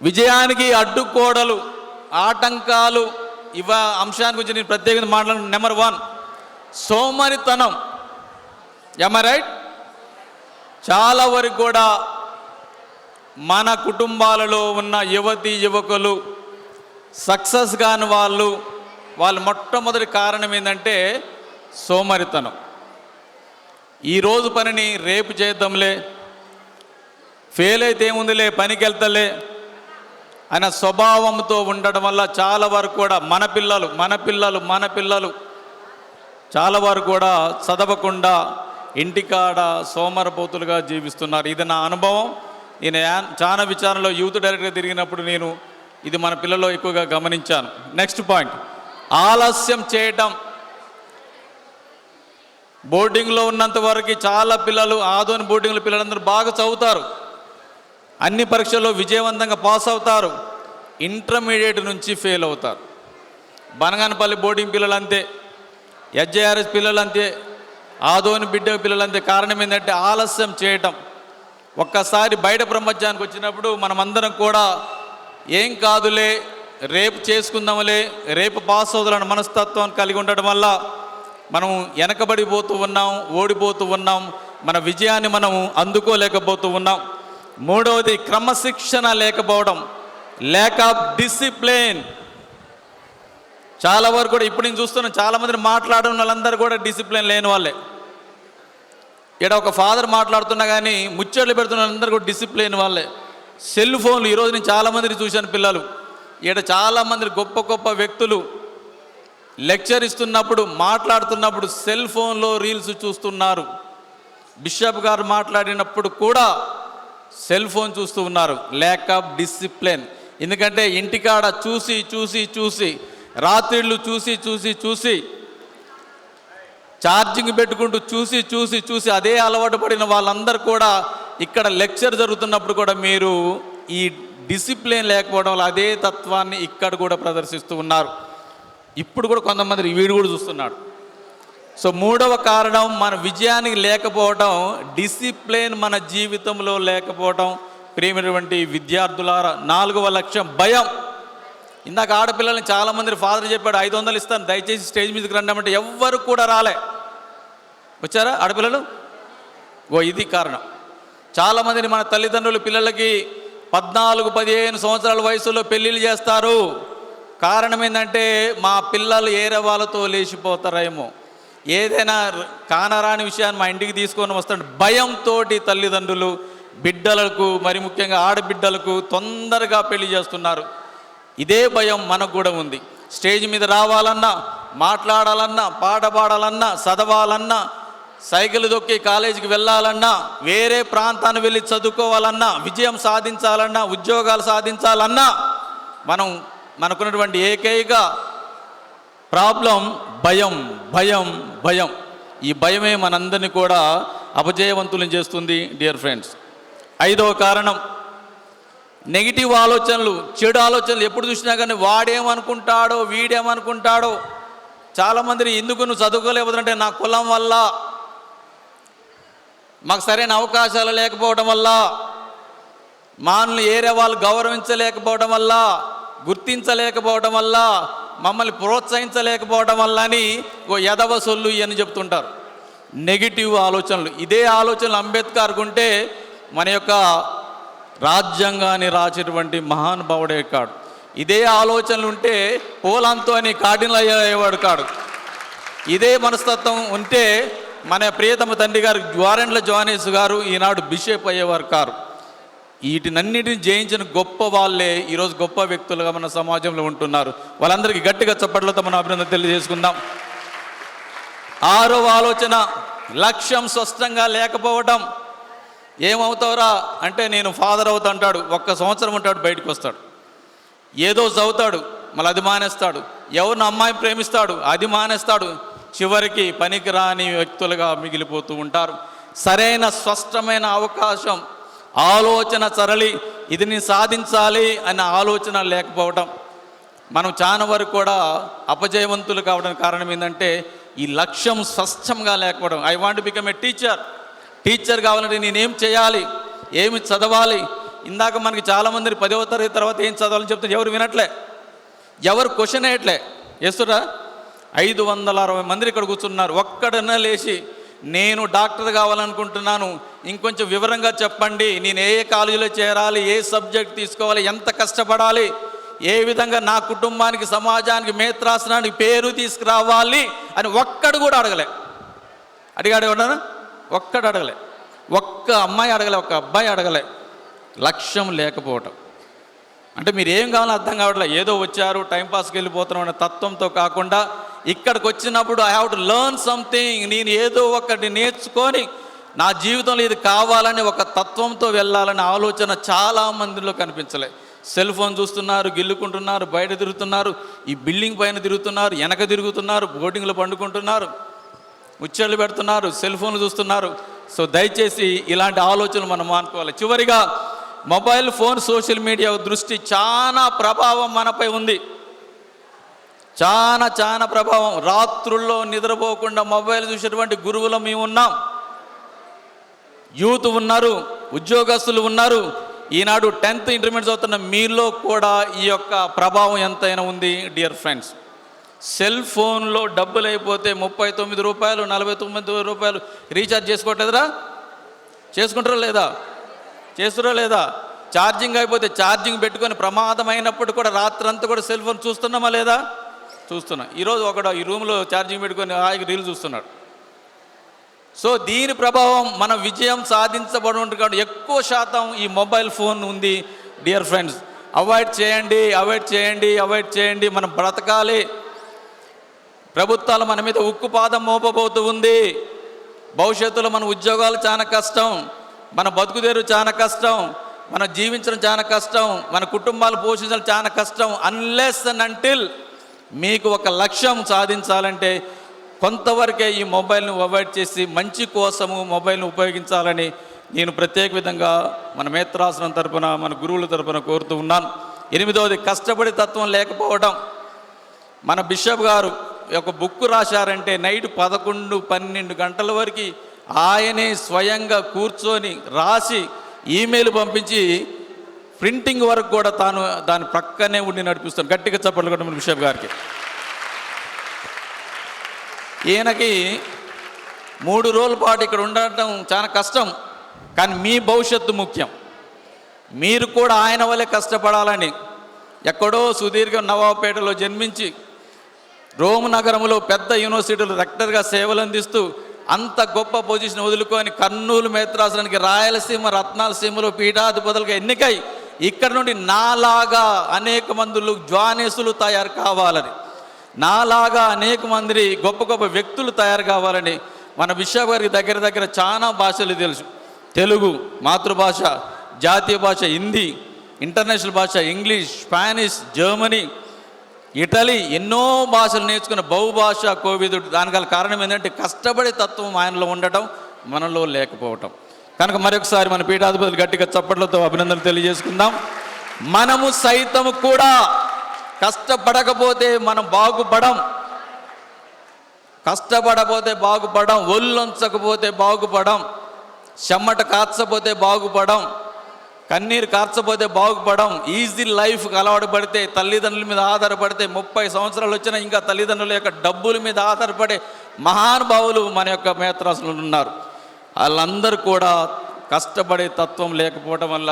విజయానికి అడ్డుకోడలు, ఆటంకాలు అంశాన్ని గురించి నేను ప్రత్యేకంగా మాట్లాడు. నెంబర్ 1 సోమరితనం. ఎమ్ ఐ రైట్? చాలా వరకు కూడా మన కుటుంబాలలో ఉన్న యువతీ యువకులు సక్సెస్ కాని వాళ్ళు మొట్టమొదటి కారణం ఏంటంటే సోమరితనం. ఈరోజు పనిని రేపు చేద్దాంలే, ఫెయిల్ అయితే ఏముందిలే, పనికి వెళ్తలే అనే స్వభావంతో ఉండడం వల్ల చాలా వరకు కూడా మన పిల్లలు చాలా వరకు కూడా చదవకుండా ఇంటికాడ సోమరపోతులుగా జీవిస్తున్నారు. ఇది నా అనుభవం. నేను చాలా విచారణలో యూత్ డైరెక్టర్గా తిరిగినప్పుడు నేను ఇది మన పిల్లల్లో ఎక్కువగా గమనించాను. నెక్స్ట్ పాయింట్, ఆలస్యం చేయటం. బోర్డింగ్లో ఉన్నంత వరకు చాలా పిల్లలు, ఆదోని బోర్డింగ్లో పిల్లలందరూ బాగా చదువుతారు, అన్ని పరీక్షల్లో విజయవంతంగా పాస్ అవుతారు. ఇంటర్మీడియట్ నుంచి ఫెయిల్ అవుతారు. బనగానపల్లి బోర్డింగ్ పిల్లలు అంతే, HJRS పిల్లలు అంతే, ఆదోని బిడ్డ పిల్లలు అంతే. కారణం ఏంటంటే ఆలస్యం చేయటం. ఒక్కసారి బయట ప్రపంచానికి వచ్చినప్పుడు మనమందరం కూడా ఏం కాదులే, రేపు చేసుకుందాంలే, రేపు పాస్ అవుతాలన్న మనస్తత్వం కలిగి ఉండడం వల్ల మనం వెనకబడిపోతూ ఉన్నాం, ఓడిపోతూ ఉన్నాం, మన విజయాన్ని మనం అందుకోలేకపోతూ ఉన్నాం. మూడవది క్రమశిక్షణ లేకపోవడం, ల్యాక్ ఆఫ్ డిసిప్లిన్. చాలా వరకు కూడా ఇప్పుడు నేను చూస్తున్నాను, చాలామంది మాట్లాడిన వాళ్ళందరూ కూడా డిసిప్లిన్ లేని వాళ్ళే. ఇక్కడ ఒక ఫాదర్ మాట్లాడుతున్నా కానీ ముచ్చట్లు పెడుతున్న వాళ్ళందరూ కూడా డిసిప్లిన్ వాళ్ళే. సెల్ ఫోన్లు, ఈరోజు నేను చాలామందిని చూశాను పిల్లలు. ఇక్కడ చాలామంది గొప్ప గొప్ప వ్యక్తులు లెక్చర్ ఇస్తున్నప్పుడు, మాట్లాడుతున్నప్పుడు సెల్ ఫోన్లో రీల్స్ చూస్తున్నారు. బిషప్ గారు మాట్లాడినప్పుడు కూడా సెల్ ఫోన్ చూస్తూ ఉన్నారు. Lack of discipline. ఎందుకంటే ఇంటికాడ చూసి రాత్రిళ్ళు చూసి ఛార్జింగ్ పెట్టుకుంటూ చూసి అదే అలవాటు పడిన వాళ్ళందరూ కూడా ఇక్కడ లెక్చర్ జరుగుతున్నప్పుడు కూడా మీరు ఈ డిసిప్లిన్ లేకపోవడం వల్ల అదే తత్వాన్ని ఇక్కడ కూడా ప్రదర్శిస్తూ ఉన్నారు. ఇప్పుడు కూడా కొంతమంది వీడు కూడా చూస్తున్నాడు. సో మూడవ కారణం మన విజయానికి లేకపోవటం, డిసిప్లిన్ మన జీవితంలో లేకపోవటం. ప్రియమైనటువంటి విద్యార్థులారా, 4వ లక్ష్యం భయం. ఇందాక ఆడపిల్లల్ని చాలామంది ఫాదర్ చెప్పాడు 500 ఇస్తాను, దయచేసి స్టేజ్ మీదకి రండమంటే ఎవ్వరు కూడా రాలే. వచ్చారా ఆడపిల్లలు? ఇది కారణం. చాలామందిని మన తల్లిదండ్రులు పిల్లలకి 14-15 సంవత్సరాల వయసులో పెళ్ళిళ్ళు చేస్తారు. కారణం ఏంటంటే మా పిల్లలు ఏరే వాళ్ళతో లేచిపోతారేమో, ఏదైనా కానరాని విషయాన్ని మా ఇంటికి తీసుకొని వస్తాడు. భయంతో తల్లిదండ్రులు బిడ్డలకు, మరి ముఖ్యంగా ఆడబిడ్డలకు తొందరగా పెళ్లి చేస్తున్నారు. ఇదే భయం మనకు కూడా ఉంది. స్టేజ్ మీద రావాలన్నా, మాట్లాడాలన్నా, పాట పాడాలన్నా, చదవాలన్నా, సైకిల్ దొక్కి కాలేజీకి వెళ్ళాలన్నా, వేరే ప్రాంతాన్ని వెళ్ళి చదువుకోవాలన్నా, విజయం సాధించాలన్నా, ఉద్యోగాలు సాధించాలన్నా మనకున్నటువంటి ఏకైక ప్రాబ్లం భయం. ఈ భయమే మనందరినీ కూడా అపజయవంతులను చేస్తుంది. డియర్ ఫ్రెండ్స్, 5వ కారణం నెగిటివ్ ఆలోచనలు, చెడు ఆలోచనలు. ఎప్పుడు చూసినా కానీ వాడేమనుకుంటాడో, వీడేమనుకుంటాడో. చాలామందిని ఎందుకు నువ్వు చదువుకోలేకపోతుంటే నా కులం వల్ల, మాకు సరైన అవకాశాలు లేకపోవడం వల్ల, మనల్ని ఏరే వాళ్ళు గౌరవించలేకపోవడం వల్ల, గుర్తించలేకపోవడం వల్ల, మమ్మల్ని ప్రోత్సహించలేకపోవడం వల్ల అని ఎదవ సొల్లు అని చెప్తుంటారు. నెగిటివ్ ఆలోచనలు. ఇదే ఆలోచనలు అంబేద్కర్ ఉంటే మన యొక్క రాజ్యాంగాన్ని రాసేటువంటి మహానుభావుడే కాడు. ఇదే ఆలోచనలు ఉంటే పోలాంతో అని కార్డినల్ అయ్యేవాడు కాడు. ఇదే మనస్తత్వం ఉంటే మన ప్రియతమ తండ్రి గారు వారెండ్ల జోహానెస్ గారు ఈనాడు బిషప్ అయ్యేవారు కారు. వీటినన్నిటిని జయించిన గొప్ప వాళ్ళే ఈరోజు గొప్ప వ్యక్తులుగా మన సమాజంలో ఉంటున్నారు. వాళ్ళందరికీ గట్టిగా చప్పట్లతో మనం అభినందన తెలియజేసుకుందాం. 6వ ఆలోచన లక్ష్యం స్పష్టంగా లేకపోవడం. ఏమవుతావురా అంటే నేను ఫాదర్ అవుతా అంటాడు, 1 సంవత్సరం ఉంటాడు, బయటకు వస్తాడు, ఏదో చదువుతాడు, మళ్ళీ అది మానేస్తాడు, ఎవరిని అమ్మాయి ప్రేమిస్తాడు, అది మానేస్తాడు, చివరికి పనికిరాని వ్యక్తులుగా మిగిలిపోతూ ఉంటారు. సరైన స్పష్టమైన అవకాశం, ఆలోచన సరళి, ఇది నేను సాధించాలి అనే ఆలోచన లేకపోవడం. మనం చాలా వరకు కూడా అపజయవంతులు కావడానికి కారణం ఏంటంటే ఈ లక్ష్యం స్పష్టంగా లేకపోవడం. I want become a teacher కావాలంటే నేనేం చేయాలి, ఏమి చదవాలి, ఇందాక మనకి చాలామందిని 10వ తరగతి తర్వాత ఏం చదవాలని చెప్తే ఎవరు వినట్లే, ఎవరు క్వశ్చన్ వేయట్లే. చేస్తురా 560 మంది ఇక్కడ కూర్చున్నారు. ఒక్కడన్నా లేచి నేను డాక్టర్ కావాలనుకుంటున్నాను, ఇంకొంచెం వివరంగా చెప్పండి, నేను ఏ కాలేజీలో చేరాలి, ఏ సబ్జెక్ట్ తీసుకోవాలి, ఎంత కష్టపడాలి, ఏ విధంగా నా కుటుంబానికి సమాజానికి మేత్రాసనానికి పేరు తీసుకురావాలి అని ఒక్కడు కూడా అడగలే. అడిగాడు ఎవడన్నా? ఒక్కడు అడగలే. ఒక్క అమ్మాయి అడగలే, ఒక్క అబ్బాయి అడగలే. లక్ష్యం లేకపోవటం అంటే మీరు ఏం కావాలో అర్థం కావట్లేదు. ఏదో వచ్చారు టైంపాస్కి వెళ్ళిపోతున్నాం అనే తత్వంతో కాకుండా ఇక్కడికి వచ్చినప్పుడు I have to learn something, నేను ఏదో ఒకటి నేర్చుకొని నా జీవితంలో ఇది కావాలని ఒక తత్వంతో వెళ్ళాలనే ఆలోచన చాలా మందిలో కనిపించలే. సెల్ ఫోన్ చూస్తున్నారు, గిల్లుకుంటున్నారు, బయట తిరుగుతున్నారు, ఈ బిల్డింగ్ పైన తిరుగుతున్నారు, వెనక తిరుగుతున్నారు, బోటింగ్లో పండుకుంటున్నారు, ముచ్చళ్ళు పెడుతున్నారు, సెల్ ఫోన్లు చూస్తున్నారు. సో దయచేసి ఇలాంటి ఆలోచనలు మనం మానుకోవాలి. చివరిగా మొబైల్ ఫోన్, సోషల్ మీడియా దృష్టి చాలా ప్రభావం మనపై ఉంది. చాలా ప్రభావం. రాత్రుల్లో నిద్రపోకుండా మొబైల్ చూసేటువంటి గురువులు మేము ఉన్నాం, యూత్ ఉన్నారు, ఉద్యోగస్తులు ఉన్నారు. ఈనాడు 10th ఇంటర్మీడియట్ చదువుతున్న మీలో కూడా ఈ యొక్క ప్రభావం ఎంతైనా ఉంది. డియర్ ఫ్రెండ్స్, సెల్ ఫోన్లో డబ్బులు అయిపోతే 39 రూపాయలు 49 రూపాయలు రీఛార్జ్ చేసుకోవట్లేదురా? చేసుకుంటారా లేదా? చేస్తురా లేదా? ఛార్జింగ్ అయిపోతే ఛార్జింగ్ పెట్టుకొని ప్రమాదమైనప్పుడు కూడా రాత్రంతా కూడా సెల్ ఫోన్ చూస్తున్నామా లేదా? చూస్తున్నాం. ఈరోజు ఒకడు ఈ రూమ్లో ఛార్జింగ్ పెట్టుకొని హాయిగా రీల్ చూస్తున్నాడు. సో దీని ప్రభావం మన విజయం సాధించబడి ఉంటుంది కాబట్టి ఎక్కువ శాతం ఈ మొబైల్ ఫోన్ ఉంది. డియర్ ఫ్రెండ్స్, అవాయిడ్ చేయండి. మనం బ్రతకాలి. ప్రభుత్వాలు మన మీద ఉక్కుపాదం మోపబోతూ ఉంది. భవిష్యత్తులో మన ఉద్యోగాలు చాలా కష్టం, మన బతుకుదేరు చాలా కష్టం, మన జీవించడం చాలా కష్టం, మన కుటుంబాలు పోషించడం చాలా కష్టం. అన్లెస్ అండ్ అంటిల్ మీకు ఒక లక్ష్యం సాధించాలంటే కొంతవరకే ఈ మొబైల్ను అవాయిడ్ చేసి మంచి కోసము మొబైల్ను ఉపయోగించాలని నేను ప్రత్యేక విధంగా మన మేత్రాసనం తరపున, మన గురువుల తరపున కోరుతూ ఉన్నాను. 8వది కష్టపడి తత్వం లేకపోవడం. మన బిషప్ గారు ఒక బుక్ రాశారంటే నైట్ 11-12 గంటల వరకు ఆయనే స్వయంగా కూర్చొని రాసి ఈమెయిల్ పంపించి ప్రింటింగ్ వరకు కూడా తాను దాని ప్రక్కనే ఉండి నడిపిస్తాను. గట్టిగా చప్పట్లు కొట్టండి మన బిషప్ గారికి. ఈయనకి 3 రోజుల పాటు ఇక్కడ ఉండటం చాలా కష్టం, కానీ మీ భవిష్యత్తు ముఖ్యం. మీరు కూడా ఆయన వల్లే కష్టపడాలని ఎక్కడో సుదీర్ఘ నవాబుపేటలో జన్మించి రోమ్ నగరంలో పెద్ద యూనివర్సిటీలో రెక్టర్గా సేవలు అందిస్తూ అంత గొప్ప పొజిషన్ వదులుకొని కర్నూలు మేత్రాసనానికి రాయలసీమ రత్నాలసీమలో పీఠాధిపతులుగా ఎన్నికై ఇక్కడ నుండి నాలాగా అనేక మందులు జ్వానేసులు తయారు కావాలని, నాలాగా అనేక మంది గొప్ప గొప్ప వ్యక్తులు తయారు కావాలని మన బిషప్ గారికి దగ్గర చాలా భాషలు తెలుసు. తెలుగు మాతృభాష, జాతీయ భాష హిందీ, ఇంటర్నేషనల్ భాష ఇంగ్లీష్, స్పానిష్, జర్మనీ, ఇటలీ, ఎన్నో భాషలు నేర్చుకున్న బహుభాష కోవిదుడు. దానికి గల కారణం ఏంటంటే కష్టపడే తత్వం ఆయనలో ఉండటం, మనలో లేకపోవటం. కనుక మరొకసారి మన పీఠాధిపతులు గట్టిగా చప్పట్లతో అభినందనలు తెలియజేసుకుందాం. మనము సైతం కూడా కష్టపడకపోతే మనం బాగుపడం, కష్టపడపోతే బాగుపడం, ఒళ్ళొంచకపోతే బాగుపడం, చెమట కార్చపోతే బాగుపడం, కన్నీరు కార్చపోతే బాగుపడం. ఈజీ లైఫ్కి అలవాటు పడితే, తల్లిదండ్రుల మీద ఆధారపడితే 30 సంవత్సరాలు వచ్చినా ఇంకా తల్లిదండ్రుల యొక్క డబ్బుల మీద ఆధారపడే మహానుభావులు మన యొక్క మేత్రాసనంలో ఉన్నారు. వాళ్ళందరూ కూడా కష్టపడే తత్వం లేకపోవడం వల్ల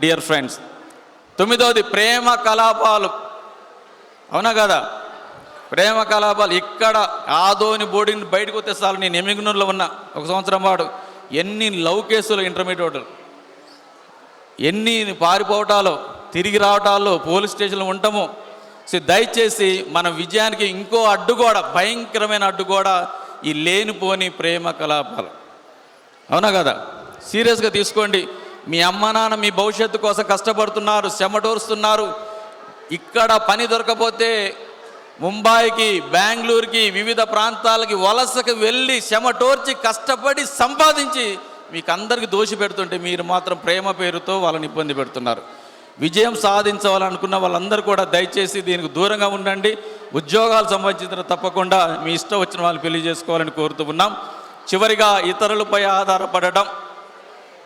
డియర్ ఫ్రెండ్స్. 9వది ప్రేమ కలాపాలు. అవునా కదా? ప్రేమ కలాపాలు. ఇక్కడ ఆదోని బోర్డింగ్ బయటకు వస్తే చాలు, నేను ఎమ్మిగనూరులో ఉన్నా 1 సంవత్సరం పాటు, ఎన్ని లవ్ కేసులు ఇంటర్మీడియట్, ఎన్ని పారిపోవటాలు, తిరిగి రావటాలు, పోలీస్ స్టేషన్లో ఉంటాము. సో దయచేసి మన విజయానికి ఇంకో అడ్డుగోడ, భయంకరమైన అడ్డుగోడ ఈ లేనిపోని ప్రేమ కలాపాలు. అవునా కదా? సీరియస్గా తీసుకోండి. మీ అమ్మ నాన్న మీ భవిష్యత్తు కోసం కష్టపడుతున్నారు, చెమటోరుస్తున్నారు. ఇక్కడ పని దొరకపోతే ముంబైకి, బెంగళూరుకి, వివిధ ప్రాంతాలకి వలసకి వెళ్ళి చెమటోర్చి కష్టపడి సంపాదించి మీకు అందరికీ దోషి పెడుతుంటే మీరు మాత్రం ప్రేమ పేరుతో వాళ్ళని ఇబ్బంది పెడుతున్నారు. విజయం సాధించాలనుకున్న వాళ్ళందరూ కూడా దయచేసి దీనికి దూరంగా ఉండండి. ఉద్యోగాలు సంబంధించిన తప్పకుండా మీ ఇష్టం వచ్చిన వాళ్ళు పెళ్లి చేసుకోవాలని కోరుతూ ఉన్నాం. చివరిగా ఇతరులపై ఆధారపడడం.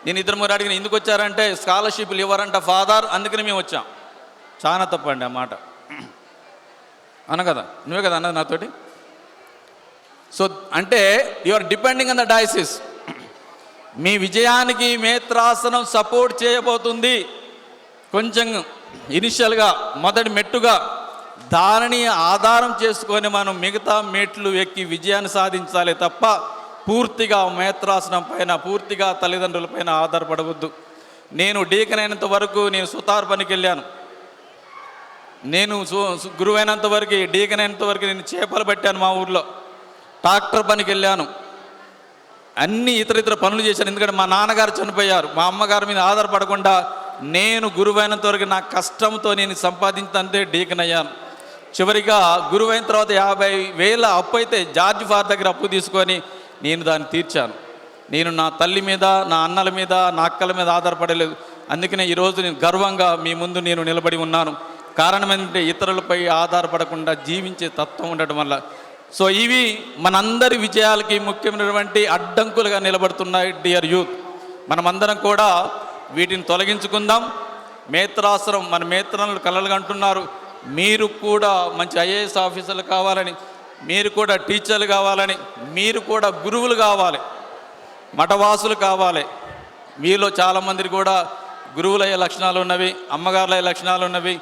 నేను ఇద్దరు మూడు అడిగిన ఎందుకు వచ్చారంటే స్కాలర్షిప్లు ఇవ్వరంట ఫాదర్, అందుకని మేము వచ్చాం. చాలా తప్పండి ఆ మాట. అన్న కదా, నువ్వే కదా అన్నది నాతోటి. సో అంటే you are depending on the diocese. మీ విజయానికి మేత్రాసనం సపోర్ట్ చేయబోతుంది. కొంచెం ఇనిషియల్గా మొదటి మెట్టుగా దానిని ఆధారం చేసుకొని మనం మిగతా మెట్లు ఎక్కి విజయాన్ని సాధించాలి తప్ప పూర్తిగా మేత్రాసనం పైన, పూర్తిగా తల్లిదండ్రులపైన ఆధారపడవద్దు. నేను డీకనైనంత వరకు నేను సుతార్ పనికి వెళ్ళాను. నేను గురువైనంత వరకు, డీకనైనంత వరకు నేను చేపలు పట్టాను. మా ఊర్లో ట్రాక్టర్ పనికి వెళ్ళాను. అన్ని ఇతర పనులు చేశాను. ఎందుకంటే మా నాన్నగారు చనిపోయారు. మా అమ్మగారి మీద ఆధారపడకుండా నేను గురువైనంత వరకు నా కష్టంతో నేను సంపాదించంతే డీకన్ అయ్యాను. చివరిగా గురువైన తర్వాత 50,000 అప్పు అయితే జార్జ్ ఫాదర్ దగ్గర అప్పు తీసుకొని నేను దాన్ని తీర్చాను. నేను నా తల్లి మీద, నా అన్నల మీద, నా అక్కల మీద ఆధారపడలేదు. అందుకనే ఈరోజు నేను గర్వంగా మీ ముందు నేను నిలబడి ఉన్నాను. కారణం ఏంటంటే ఇతరులపై ఆధారపడకుండా జీవించే తత్వం ఉండటం వల్ల. సో ఇవి మనందరి విజయాలకి ముఖ్యమైనటువంటి అడ్డంకులుగా నిలబడుతున్నాయి. డియర్ యూత్, మనమందరం కూడా వీటిని తొలగించుకుందాం. మేత్రాసనం, మన మేత్రాలు కలలుగా అంటున్నారు. మీరు కూడా మంచి ఐఏఎస్ ఆఫీసర్లు కావాలని, మీరు కూడా టీచర్లు కావాలని, మీరు కూడా గురువులు కావాలి, మఠవాసులు కావాలి. మీలో చాలామంది కూడా గురువులు అయ్యే లక్షణాలు ఉన్నవి, అమ్మగారులు అయ్యే లక్షణాలు ఉన్నవి,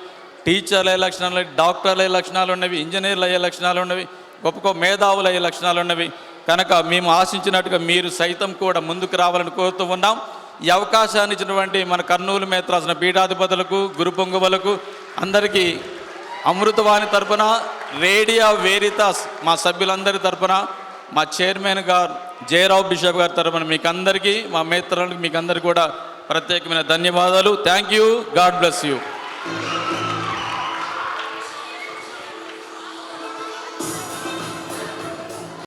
టీచర్లు అయ్యే లక్షణాలు ఉన్నవి, డాక్టర్లు అయ్యే లక్షణాలు ఉన్నవి, ఇంజనీర్లు అయ్యే లక్షణాలు ఉన్నవి, గొప్ప గొప్ప మేధావులు అయ్యే లక్షణాలు ఉన్నవి. కనుక మేము ఆశించినట్టుగా మీరు సైతం కూడా ముందుకు రావాలని కోరుతూ ఉన్నాం. ఈ అవకాశాన్ని ఇచ్చినటువంటి మన కర్నూలు మేత్రాసన పీఠాధిపతులకు, గురు పొంగువులకు అందరికీ అమృతవాణి తరపున, రేడియో వేరితాస్ మా సభ్యులందరి తరపున, మా చైర్మన్ గారు జయరావు బిషప్ గారి తరపున మీకు అందరికీ, మా మేత్రాలకు మీకు అందరికీ కూడా ప్రత్యేకమైన ధన్యవాదాలు. Thank you. God bless you.